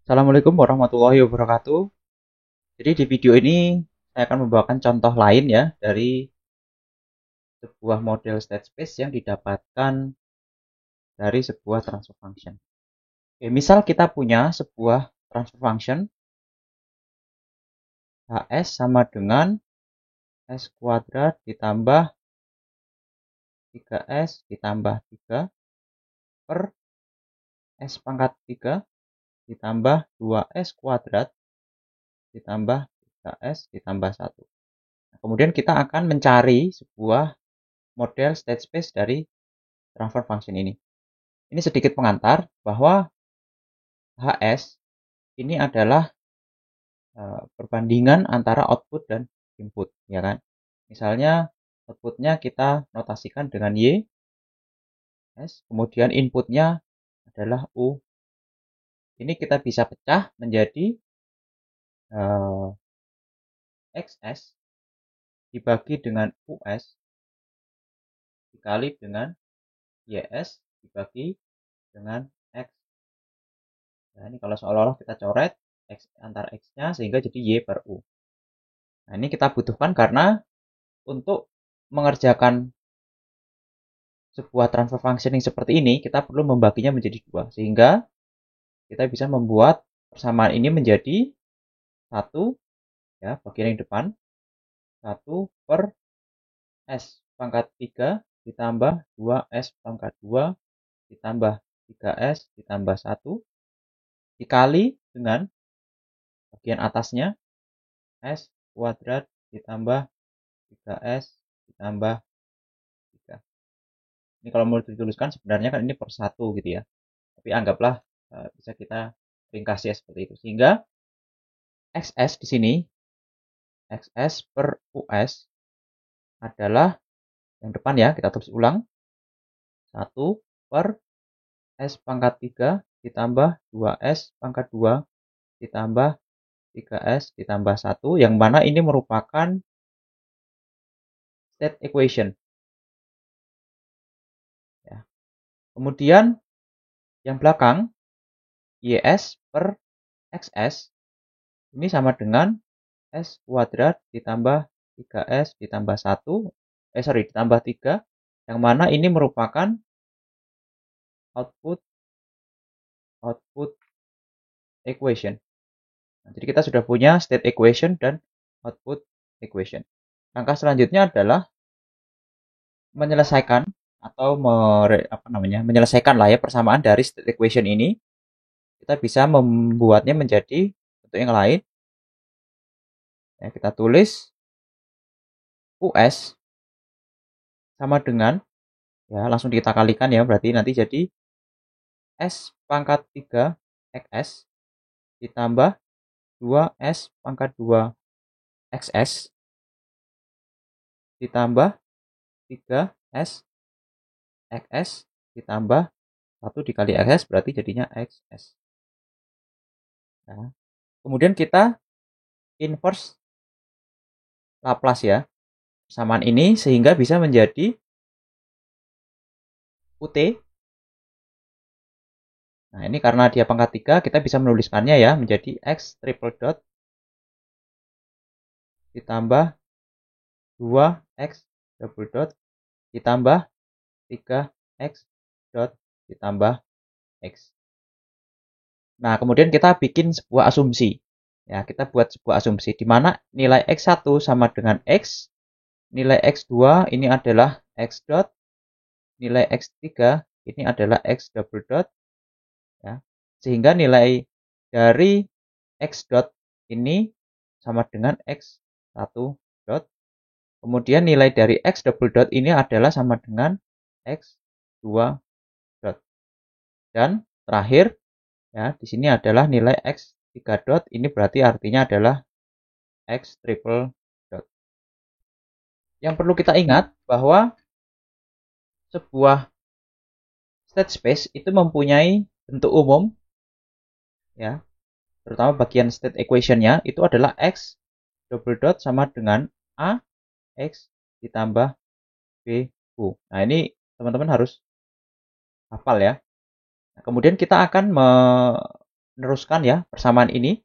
Assalamualaikum warahmatullahi wabarakatuh. Jadi di video ini saya akan membawakan contoh lain ya dari sebuah model state space yang didapatkan dari sebuah transfer function. Oke, misal kita punya sebuah transfer function HS sama dengan S kuadrat ditambah 3S ditambah 3 per S pangkat 3 ditambah 2S kuadrat ditambah 3S ditambah 1. Nah, kemudian kita akan mencari sebuah model state space dari transfer function ini. Ini sedikit pengantar bahwa HS ini adalah perbandingan antara output dan input, ya kan? Misalnya outputnya kita notasikan dengan Y, kemudian inputnya adalah U. Ini kita bisa pecah menjadi XS dibagi dengan US dikali dengan YS dibagi dengan X. Nah, ini kalau seolah-olah kita coret X antara X-nya sehingga jadi Y per U. Nah, ini kita butuhkan karena untuk mengerjakan sebuah transfer function yang seperti ini, kita perlu membaginya menjadi dua. Sehingga kita bisa membuat persamaan ini menjadi 1, ya, bagian yang depan, 1 per S pangkat 3 ditambah 2S pangkat 2 ditambah 3S ditambah 1 dikali dengan bagian atasnya S kuadrat ditambah 3S ditambah 3. Ini kalau mau dituliskan sebenarnya kan ini per 1 gitu ya. Tapi anggaplah bisa kita ringkas ya seperti itu. Sehingga XS di sini, XS per US adalah yang depan ya, kita tulis ulang. 1 per S pangkat 3 ditambah 2S pangkat 2 ditambah 3S ditambah 1, yang mana ini merupakan state equation. Ya. Kemudian yang belakang, YS per XS, ini sama dengan S kuadrat ditambah 3S ditambah 1, ditambah 3, yang mana ini merupakan output equation. Nah, jadi kita sudah punya state equation dan output equation. Langkah selanjutnya adalah menyelesaikan atau menyelesaikan lah ya persamaan dari state equation ini. Kita bisa membuatnya menjadi bentuk yang lain. Ya, kita tulis US sama dengan, ya langsung kita kalikan ya, berarti nanti jadi S pangkat 3 XS ditambah 2S pangkat 2 XS ditambah 3S XS ditambah 1 dikali XS berarti jadinya XS. Nah, kemudian kita inverse Laplace ya persamaan ini sehingga bisa menjadi UT. Nah, ini karena dia pangkat 3 kita bisa menuliskannya ya menjadi X triple dot ditambah 2X double dot ditambah 3X dot ditambah X. Nah, kemudian kita bikin sebuah asumsi. Ya, kita buat sebuah asumsi di mana nilai X1 sama dengan X, nilai X2 ini adalah X dot, nilai X3 ini adalah X double dot, ya. Sehingga nilai dari X dot ini sama dengan X1 dot. Kemudian nilai dari X double dot ini adalah sama dengan X2 dot. Dan terakhir, ya, di sini adalah nilai X3 dot, ini berarti artinya adalah X triple dot. Yang perlu kita ingat bahwa sebuah state space itu mempunyai bentuk umum, ya, terutama bagian state equation-nya itu adalah X double dot sama dengan A X ditambah B U. Nah, ini teman-teman harus hafal ya. Nah, kemudian kita akan meneruskan ya persamaan ini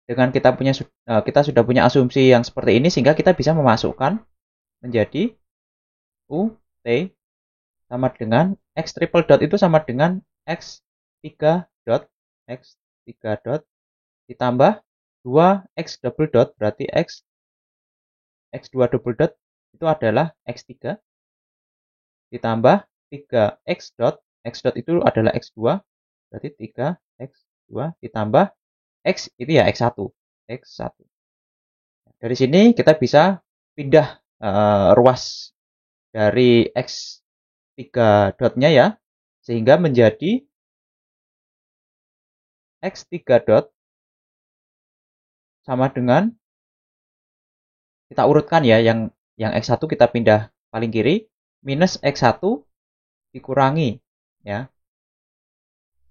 dengan kita sudah punya asumsi yang seperti ini, sehingga kita bisa memasukkan menjadi U T sama dengan X triple dot itu sama dengan X3 dot X3 dot ditambah 2X double dot, berarti X2 double dot itu adalah X3 ditambah 3X dot, X dot itu adalah X2, berarti 3X2 ditambah X itu ya X1. Dari sini kita bisa pindah ruas dari X3 dotnya ya, sehingga menjadi X3 dot sama dengan, kita urutkan ya, yang X1 kita pindah paling kiri, minus X1 dikurangi ya,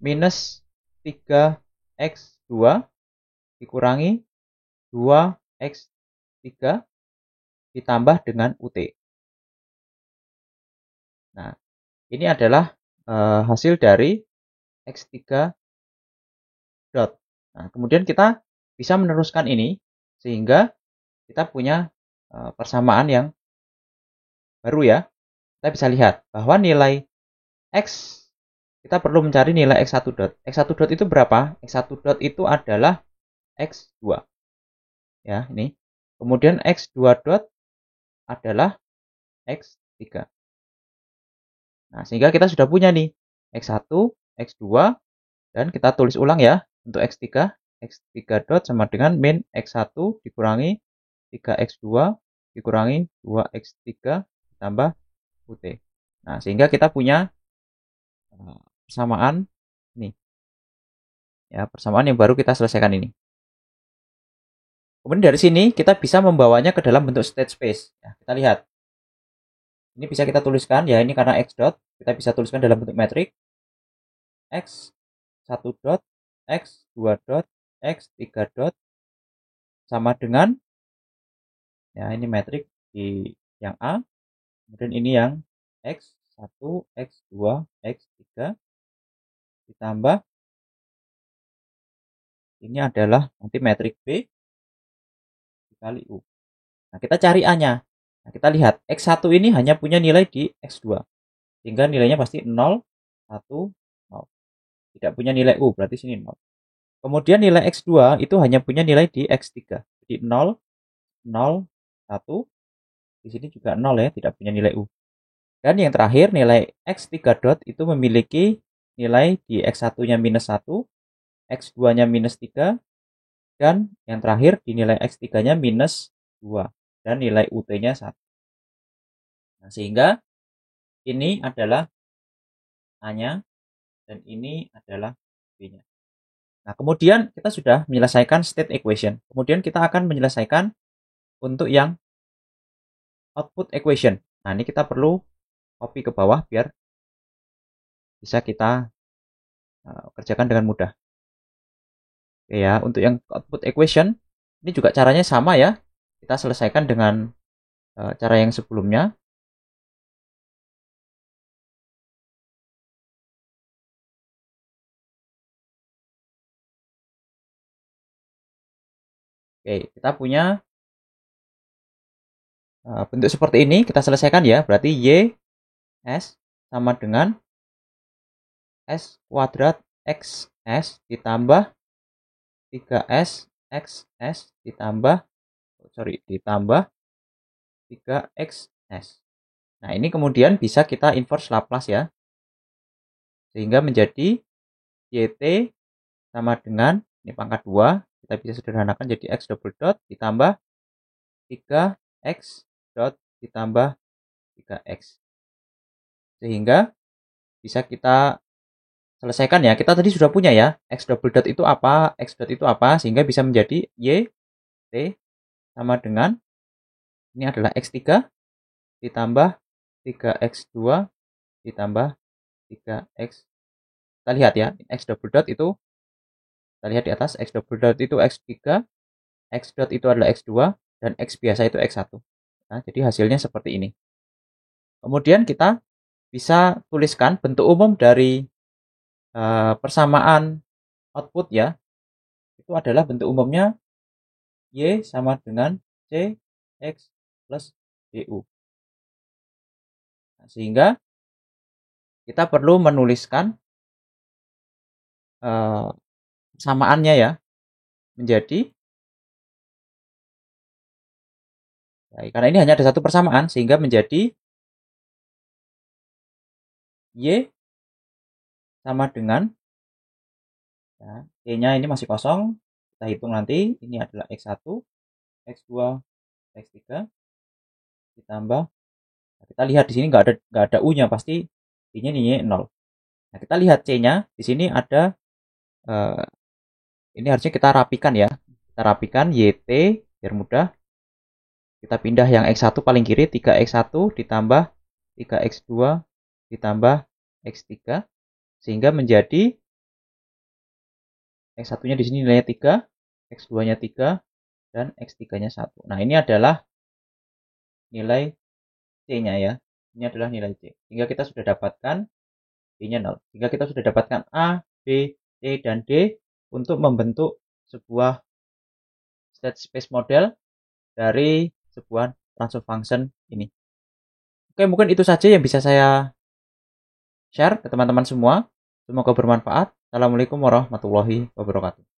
minus 3X2 dikurangi 2X3 ditambah dengan UT. Nah, ini adalah hasil dari X3 dot. Nah, kemudian kita bisa meneruskan ini sehingga kita punya persamaan yang baru ya. Kita bisa lihat bahwa nilai X, kita perlu mencari nilai X1 dot. X1 dot itu berapa? X1 dot itu adalah X2. Ya, ini. Kemudian X2 dot adalah X3. Nah, sehingga kita sudah punya nih X1, X2, dan kita tulis ulang ya untuk X3. X3 dot sama dengan min X1 dikurangi 3X2 dikurangi 2X3 ditambah UT. Nah, sehingga kita punya persamaan ini. Ya, persamaan yang baru kita selesaikan ini. Kemudian dari sini kita bisa membawanya ke dalam bentuk state space. Ya, kita lihat. Ini bisa kita tuliskan ya, ini karena X dot, kita bisa tuliskan dalam bentuk metrik. X1 dot, X2 dot, X3 dot sama dengan, ya ini metrik di yang A, kemudian ini yang X1, X2, X3 ditambah ini adalah nanti metrik B dikali U. Nah, kita cari A-nya. Nah, kita lihat X1 ini hanya punya nilai di X2. Sehingga nilainya pasti 0, 1, 0. Tidak punya nilai U, berarti sini 0. Kemudian nilai X2 itu hanya punya nilai di X3. Jadi 0, 0, 1. Di sini juga 0 ya, tidak punya nilai U. Dan yang terakhir nilai X3 dot itu memiliki nilai di X1-nya minus 1, X2-nya minus 3, dan yang terakhir di nilai X3-nya minus 2. Dan nilai UT-nya 1. Nah, sehingga ini adalah A-nya dan ini adalah B-nya. Nah, kemudian kita sudah menyelesaikan state equation. Kemudian kita akan menyelesaikan untuk yang output equation. Nah, ini kita perlu copy ke bawah biar bisa kita kerjakan dengan mudah. Oke ya, untuk yang output equation, ini juga caranya sama ya. Kita selesaikan dengan cara yang sebelumnya. Oke, kita punya bentuk seperti ini. Kita selesaikan ya. Berarti Y S sama dengan S kuadrat XS ditambah 3S XS ditambah 3XS. Nah, ini kemudian bisa kita inverse Laplace ya. Sehingga menjadi YT sama dengan, ini pangkat 2, kita bisa sederhanakan jadi X double dot ditambah 3X dot ditambah 3X. Sehingga bisa kita selesaikan ya. Kita tadi sudah punya ya, X double dot itu apa, X dot itu apa, sehingga bisa menjadi Y T sama dengan, ini adalah X3 ditambah 3X2 ditambah 3X. Kita lihat ya, X double dot itu, kita lihat di atas, X double dot itu X3, X dot itu adalah X2, dan X biasa itu X1. Nah, jadi hasilnya seperti ini. Kemudian kita bisa tuliskan bentuk umum dari persamaan output ya, itu adalah bentuk umumnya Y sama dengan C X plus DU. Nah, sehingga kita perlu menuliskan samaannya ya menjadi, karena ini hanya ada satu persamaan sehingga menjadi Y sama dengan, ya, Y-nya ini masih kosong, kita hitung nanti, ini adalah X1, X2, X3, ditambah, nah, kita lihat di sini nggak ada U-nya, pasti ini 0. Nah, kita lihat C-nya, di sini ada, ini harusnya kita rapikan ya, kita rapikan YT, biar mudah, kita pindah yang X1 paling kiri, 3X1 ditambah 3X2 ditambah X3, sehingga menjadi X1-nya di sini nilainya 3, X2-nya 3, dan X3-nya 1. Nah, ini adalah nilai C-nya ya. Ini adalah nilai C. Sehingga kita sudah dapatkan B-nya 0. Sehingga kita sudah dapatkan A, B, C, dan D untuk membentuk sebuah state space model dari sebuah transfer function ini. Oke, mungkin itu saja yang bisa saya share ke teman-teman semua. Semoga bermanfaat. Assalamualaikum warahmatullahi wabarakatuh.